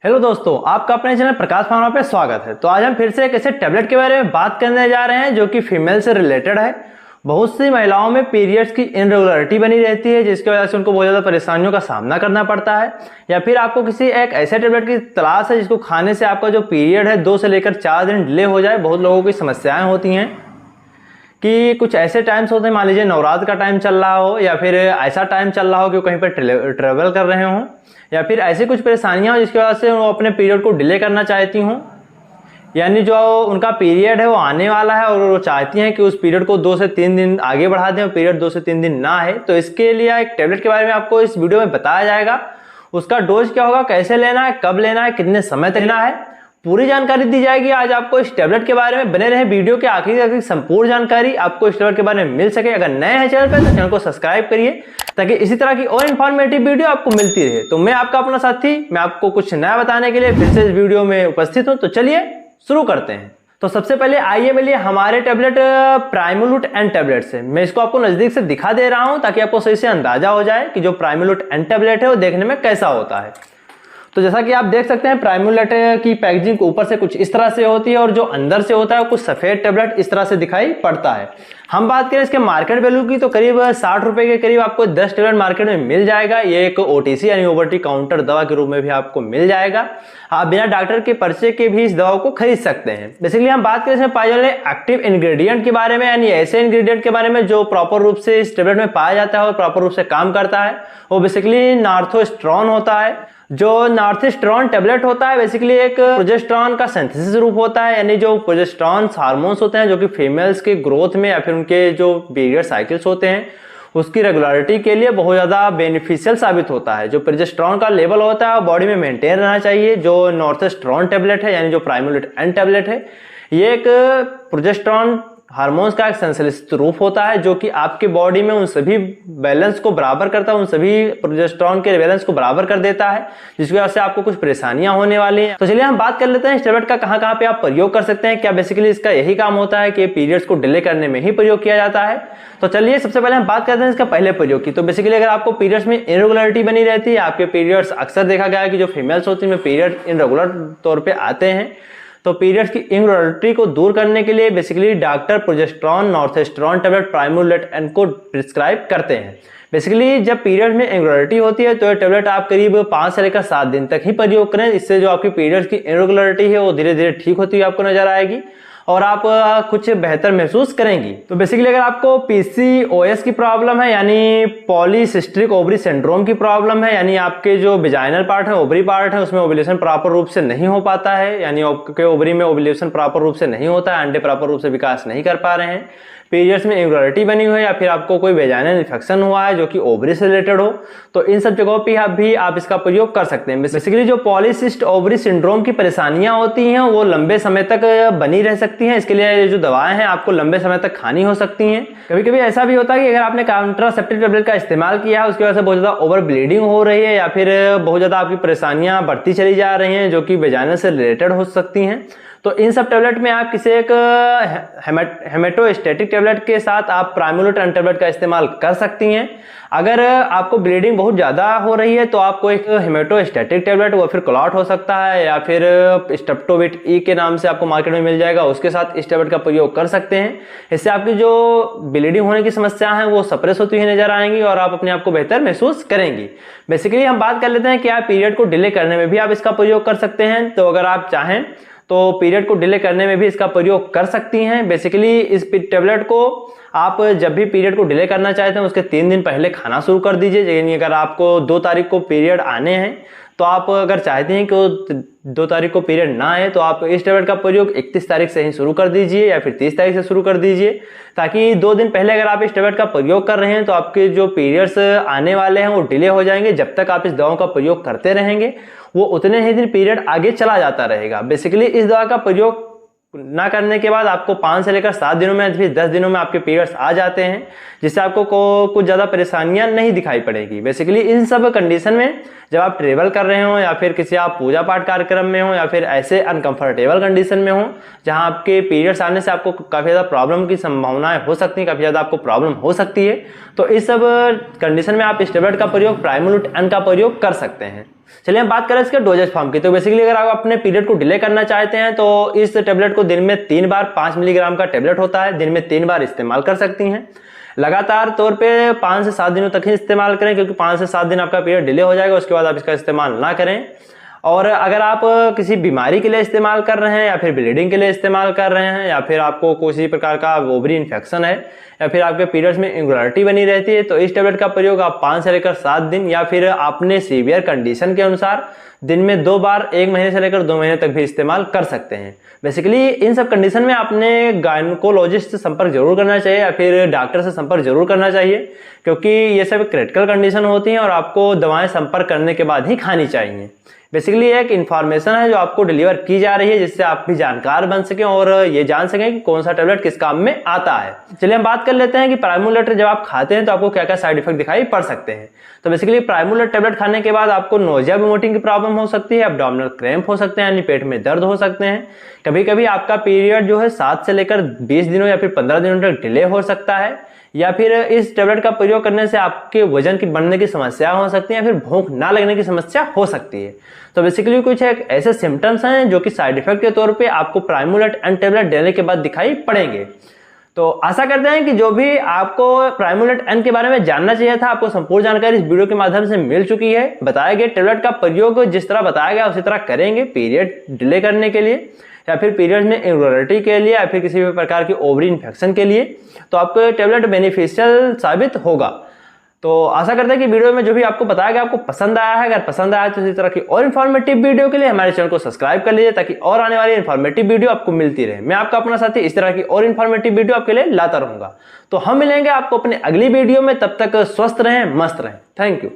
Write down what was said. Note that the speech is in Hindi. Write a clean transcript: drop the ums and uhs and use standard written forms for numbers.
हेलो दोस्तों, आपका अपने चैनल प्रकाश फार्मा पे स्वागत है। तो आज हम फिर से एक ऐसे टैबलेट के बारे में बात करने जा रहे हैं जो कि फीमेल से रिलेटेड है। बहुत सी महिलाओं में पीरियड्स की इनरेगुलरिटी बनी रहती है जिसकी वजह से उनको बहुत ज़्यादा परेशानियों का सामना करना पड़ता है, या फिर आपको किसी एक ऐसे टैबलेट की तलाश है जिसको खाने से आपका जो पीरियड है 2 से लेकर 4 दिन डिले हो जाए। बहुत लोगों की समस्याएं होती हैं कि कुछ ऐसे टाइम्स होते हैं, मान लीजिए नवरात्र का टाइम चल रहा हो या फिर ऐसा टाइम चल रहा हो कि कहीं पर ट्रेवल कर रहे हों, या फिर ऐसी कुछ परेशानियां हो जिसकी वजह से वो अपने पीरियड को डिले करना चाहती हों, यानी जो उनका पीरियड है वो आने वाला है और वो चाहती हैं कि उस पीरियड को 2 से 3 दिन आगे बढ़ा दें और पीरियड 2 से 3 दिन ना है। तो इसके लिए एक टैबलेट के बारे में आपको इस वीडियो में बताया जाएगा। उसका डोज क्या होगा, कैसे लेना है, कब लेना है, कितने समय तक लेना है, पूरी जानकारी दी जाएगी आज आपको इस टैबलेट के बारे में। बने रहे वीडियो के आखिरी तक, संपूर्ण जानकारी आपको इस टैबलेट के बारे में मिल सके। अगर नए हैं चैनल पर तो चैनल को सब्सक्राइब करिए ताकि इसी तरह की और इन्फॉर्मेटिव वीडियो आपको मिलती रहे। तो मैं आपका अपना साथी, मैं आपको कुछ नया बताने के लिए फिर से इस वीडियो में उपस्थित हूं। तो चलिए शुरू करते हैं। तो सबसे पहले आइए मिलिए हमारे टैबलेट प्राइमोलूट एन टैबलेट से। मैं इसको आपको नजदीक से दिखा दे रहा हूं ताकि आपको सही से अंदाजा हो जाए कि जो प्राइमोलूट एन टैबलेट है वो देखने में कैसा होता है। तो जैसा कि आप देख सकते हैं, प्राइमोलूट की पैकेजिंग ऊपर से कुछ इस तरह से होती है और जो अंदर से होता है कुछ सफेद टैबलेट इस तरह से दिखाई पड़ता है। हम बात करें इसके मार्केट वैल्यू की तो करीब 60 रुपए के करीब आपको 10 टैबलेट मार्केट में मिल जाएगा। ये एक ओटीसी यानी ओवर दी काउंटर दवा के रूप में भी आपको मिल जाएगा। आप बिना डॉक्टर के पर्चे के भी इस दवा को खरीद सकते हैं। बेसिकली हम बात करें इसमें पाए जाने एक्टिव इंग्रेडिएंट के बारे में, यानी ऐसे इंग्रेडिएंट के बारे में जो प्रॉपर रूप से इस टैबलेट में पाया जाता है और प्रॉपर रूप से काम करता है। वो बेसिकली नार्थोस्टेरॉन होता है। जो नार्थोस्टेरॉन टैबलेट होता है बेसिकली एक प्रोजेस्टेरॉन का सिंथेसिस रूप होता है, यानी जो प्रोजेस्टेरॉन हार्मोन्स होते हैं जो कि फीमेल्स के ग्रोथ में या फिर उनके जो पीरियड साइकिल्स होते हैं उसकी रेगुलरिटी के लिए बहुत ज़्यादा बेनिफिशियल साबित होता है। जो प्रोजेस्टेरॉन का लेवल होता है वो बॉडी में मेंटेन रहना चाहिए। जो नार्थोस्टेरॉन टैबलेट है यानी जो प्राइमोलूट एन टैबलेट है, ये एक प्रोजेस्टेरॉन हार्मोन्स का एक संश्लेषित रूप होता है जो कि आपके बॉडी में उन सभी बैलेंस को बराबर करता है, उन सभी प्रोजेस्टेरॉन के बैलेंस को बराबर कर देता है, जिसकी वजह से आपको कुछ परेशानियां होने वाली हैं। तो चलिए हम बात कर लेते हैं इस टैबलेट का कहां पे आप प्रयोग कर सकते हैं। क्या बेसिकली इसका यही काम होता है कि पीरियड्स को डिले करने में ही प्रयोग किया जाता है। तो चलिए सबसे पहले हम बात करते हैं इसका पहले प्रयोग की। तो बेसिकली अगर आपको पीरियड्स में इरेगुलरिटी बनी रहती है, आपके पीरियड्स अक्सर देखा गया है कि जो फीमेल्स होती है पीरियड इरेगुलर तौर पर आते हैं, तो पीरियड्स की इरेगुलरिटी को दूर करने के लिए basically doctor progesterone norethisterone tablet Primolut N को प्रिस्क्राइब करते हैं। बेसिकली जब पीरियड में इरेगुलरिटी होती है तो ये टैबलेट आप करीब 5 से लेकर 7 दिन तक ही प्रयोग करें। इससे जो आपकी पीरियड्स की इरेगुलरिटी है वो धीरे धीरे ठीक होती हुई आपको नजर आएगी और आप कुछ बेहतर महसूस करेंगी। तो बेसिकली अगर आपको पीसीओएस की प्रॉब्लम है यानी पॉलीसिस्टिक ओवरी सिंड्रोम की प्रॉब्लम है, यानी आपके जो विजाइनल पार्ट है, ओवरी पार्ट है, उसमें ओव्यूलेशन प्रॉपर रूप से नहीं हो पाता है, यानी आपके ओवरी में ओव्यूलेशन प्रॉपर रूप से नहीं होता है, अंडे प्रॉपर रूप से विकास नहीं कर पा रहे हैं, पीरियड्स में इरेगुलरिटी बनी हुई है, या फिर आपको कोई वेजाइनल इन्फेक्शन हुआ है जो कि ओवरी से रिलेटेड हो, तो इन सब जगहों पे भी आप इसका प्रयोग कर सकते हैं। बेसिकली जो पॉलीसिस्ट ओवरी सिंड्रोम की परेशानियां होती हैं वो लंबे समय तक बनी रह सकती हैं। इसके लिए जो दवाएं हैं आपको लंबे समय तक खानी हो सकती हैं। कभी कभी ऐसा भी होता है कि अगर आपने कॉन्ट्रासेप्टिव टैबलेट का इस्तेमाल किया है उसकी वजह से बहुत ज्यादा ओवर ब्लीडिंग हो रही है या फिर बहुत ज्यादा आपकी परेशानियां बढ़ती चली जा रही हैं जो कि वेजाइनल से रिलेटेड हो सकती हैं, तो इन सब टैबलेट में आप किसी एक हेमेटोस्टैटिक टैबलेट के साथ आप प्राइमोलूट एन टैबलेट का इस्तेमाल कर सकती हैं। अगर आपको ब्लीडिंग बहुत ज़्यादा हो रही है तो आपको एक हेमेटोस्टैटिक टैबलेट वो फिर क्लॉट हो सकता है या फिर स्टेप्टोविट ई के नाम से आपको मार्केट में मिल जाएगा, उसके साथ इस टैबलेट का प्रयोग कर सकते हैं। इससे आपकी जो ब्लीडिंग होने की समस्या है वो सप्रेस होती हुई नजर आएंगी और आप अपने आप को बेहतर महसूस करेंगी। बेसिकली हम बात कर लेते हैं कि आप पीरियड को डिले करने में भी आप इसका प्रयोग कर सकते हैं। तो अगर आप चाहें तो पीरियड को डिले करने में भी इसका प्रयोग कर सकती हैं। बेसिकली इस टैबलेट को आप जब भी पीरियड को डिले करना चाहते हैं उसके 3 दिन पहले खाना शुरू कर दीजिए। यानी अगर आपको 2 तारीख को पीरियड आने हैं तो आप अगर चाहते हैं कि वो 2 तारीख को पीरियड ना आए तो आप इस टैबलेट का प्रयोग 31 तारीख से ही शुरू कर दीजिए या फिर 30 तारीख से शुरू कर दीजिए, ताकि 2 दिन पहले अगर आप इस टैबलेट का प्रयोग कर रहे हैं तो आपके जो पीरियड्स आने वाले हैं वो डिले हो जाएंगे। जब तक आप इस दवाओं का प्रयोग करते रहेंगे वो उतने ही दिन पीरियड आगे चला जाता रहेगा। बेसिकली इस दवा का प्रयोग ना करने के बाद आपको 5 से लेकर 7 दिनों में फिर 10 दिनों में आपके पीरियड्स आ जाते हैं, जिससे आपको कुछ ज़्यादा परेशानियां नहीं दिखाई पड़ेगी। बेसिकली इन सब कंडीशन में जब आप ट्रेवल कर रहे हो या फिर किसी आप पूजा पाठ कार्यक्रम में हो या फिर ऐसे अनकंफर्टेबल कंडीशन में हो जहां आपके पीरियड्स आने से आपको काफ़ी ज़्यादा प्रॉब्लम की संभावनाएं हो सकती हैं, काफ़ी ज़्यादा आपको प्रॉब्लम हो सकती है, तो इस सब कंडीशन में आप इस टैबलेट का प्रयोग प्राइमोलूट एन का प्रयोग कर सकते हैं। चलिए हम बात करें इसके डोजेज फॉर्म की। तो बेसिकली अगर आप अपने पीरियड को डिले करना चाहते हैं तो इस टेबलेट को दिन में 3 बार 5 मिलीग्राम का टेबलेट होता है, दिन में 3 बार इस्तेमाल कर सकती हैं। लगातार तौर पे 5 से 7 दिनों तक ही इस्तेमाल करें, क्योंकि 5 से 7 दिन आपका पीरियड डिले हो जाएगा, उसके बाद आप इसका इस्तेमाल ना करें। और अगर आप किसी बीमारी के लिए इस्तेमाल कर रहे हैं या फिर ब्लीडिंग के लिए इस्तेमाल कर रहे हैं या फिर आपको किसी प्रकार का ओवरी इन्फेक्शन है या फिर आपके पीरियड्स में इरेगुलरिटी बनी रहती है, तो इस टेबलेट का प्रयोग आप 5 से लेकर 7 दिन या फिर आपने सीवियर कंडीशन के अनुसार दिन में 2 बार 1 महीने से लेकर 2 महीने तक भी इस्तेमाल कर सकते हैं। बेसिकली इन सब कंडीशन में आपने गायनकोलॉजिस्ट से संपर्क जरूर करना चाहिए या फिर डॉक्टर से संपर्क जरूर करना चाहिए, क्योंकि ये सब क्रिटिकल कंडीशन होती हैं और आपको दवाएं संपर्क करने के बाद ही खानी चाहिए। बेसिकली एक इन्फॉर्मेशन है जो आपको डिलीवर की जा रही है, जिससे आप भी जानकार बन सकें और ये जान सकें कि कौन सा टेबलेट किस काम में आता है। चलिए हम बात कर लेते हैं कि प्राइमोलेटर जब आप खाते हैं तो आपको क्या क्या साइड इफेक्ट दिखाई पड़ सकते हैं। तो बेसिकली प्राइमोलेटर टेबलेट खाने के बाद आपको नोजिया वोमिटिंग की प्रॉब्लम हो सकती है, एब्डोमिनल क्रैम्प हो सकते हैं यानी पेट में दर्द हो सकते हैं। कभी कभी आपका पीरियड जो है 7 से लेकर 20 दिनों या फिर 15 दिनों तक डिले हो सकता है, या फिर इस टेबलेट का प्रयोग करने से आपके वजन की बढ़ने की समस्या हो सकती है या फिर भूख ना लगने की समस्या हो सकती है। तो बेसिकली कुछ एक ऐसे सिम्टम्स हैं जो कि साइड इफेक्ट के तौर पे आपको प्राइमोलेट एंड टेबलेट देने के बाद दिखाई पड़ेंगे। तो आशा करते हैं कि जो भी आपको प्राइमोलेट एन के बारे में जानना चाहिए था, आपको संपूर्ण जानकारी इस वीडियो के माध्यम से मिल चुकी है। बताए गए टेबलेट का प्रयोग जिस तरह बताया गया उसी तरह करेंगे पीरियड डिले करने के लिए या फिर पीरियड में इरेगुलरिटी के लिए या फिर किसी भी प्रकार की ओवरी इन्फेक्शन के लिए, तो आपको ये टेबलेट बेनिफिशियल साबित होगा। तो आशा करते हैं कि वीडियो में जो भी आपको बताया गया आपको पसंद आया है। अगर पसंद आया तो इसी तरह की और इन्फॉर्मेटिव वीडियो के लिए हमारे चैनल को सब्सक्राइब कर लीजिए, ताकि और आने वाली इन्फॉर्मेटिव वीडियो आपको मिलती रहे। मैं आपका अपना साथी इस तरह की और इन्फॉर्मेटिव वीडियो आपके लिए लाता रहूंगा। तो हम मिलेंगे आपको अपने अगली वीडियो में, तब तक स्वस्थ रहें, मस्त रहें। Thank you.